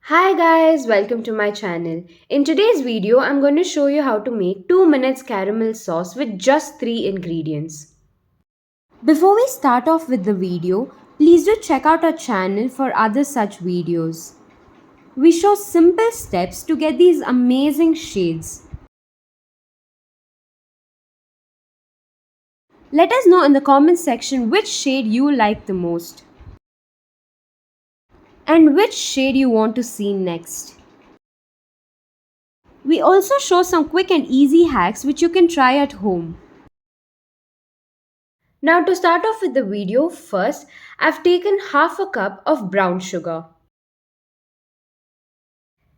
Hi guys, welcome to my channel. In today's video, I'm going to show you how to make 2 minutes caramel sauce with just 3 ingredients. Before we start off with the video, please do check out our channel for other such videos. We show simple steps to get these amazing shades. Let us know in the comment section which shade you like the most and which shade you want to see next. We also show some quick and easy hacks which you can try at home. Now to start off with the video, first I've taken half a cup of brown sugar.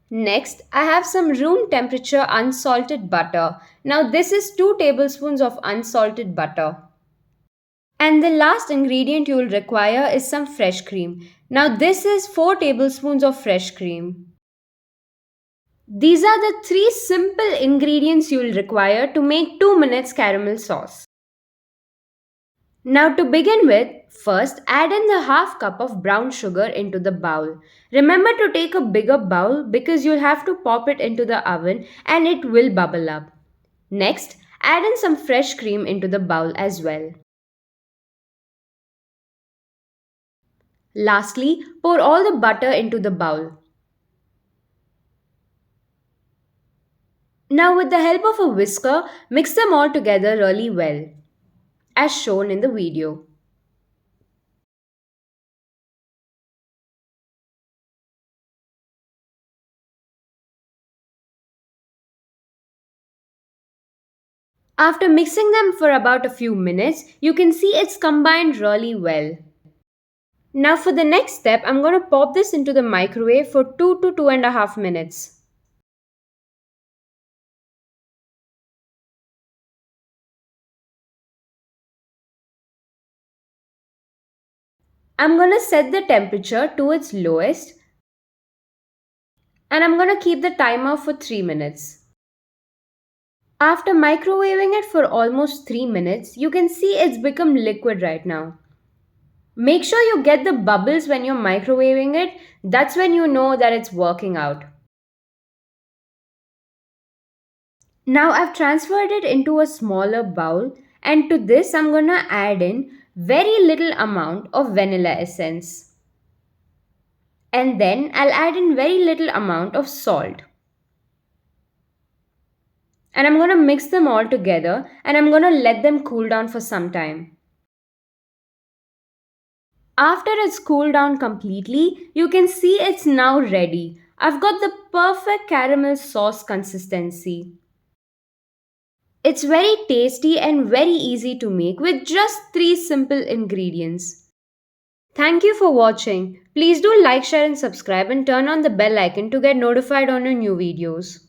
Next, I have some room temperature unsalted butter. Now this is 2 tablespoons of unsalted butter. And the last ingredient you will require is some fresh cream. Now this is 4 tablespoons of fresh cream. These are the 3 simple ingredients you will require to make 2 minutes caramel sauce. Now to begin with, first add in the half cup of brown sugar into the bowl. Remember to take a bigger bowl because you'll have to pop it into the oven and it will bubble up. Next, add in some fresh cream into the bowl as well. Lastly, pour all the butter into the bowl. Now with the help of a whisker, mix them all together really well, as shown in the video. After mixing them for about a few minutes, you can see it's combined really well. Now for the next step, I'm going to pop this into the microwave for 2 to 2.5 minutes. I'm going to set the temperature to its lowest and I'm going to keep the timer for 3 minutes. After microwaving it for almost 3 minutes, you can see it's become liquid right now. Make sure you get the bubbles when you're microwaving it. That's when you know that it's working out. Now I've transferred it into a smaller bowl and to this I'm going to add in very little amount of vanilla essence. And then I'll add in very little amount of salt. And I'm going to mix them all together and I'm going to let them cool down for some time. After it's cooled down completely, you can see it's now ready. I've got the perfect caramel sauce consistency. It's very tasty and very easy to make with just 3 simple ingredients. Thank you for watching. Please do like, share and subscribe and turn on the bell icon to get notified on your new videos.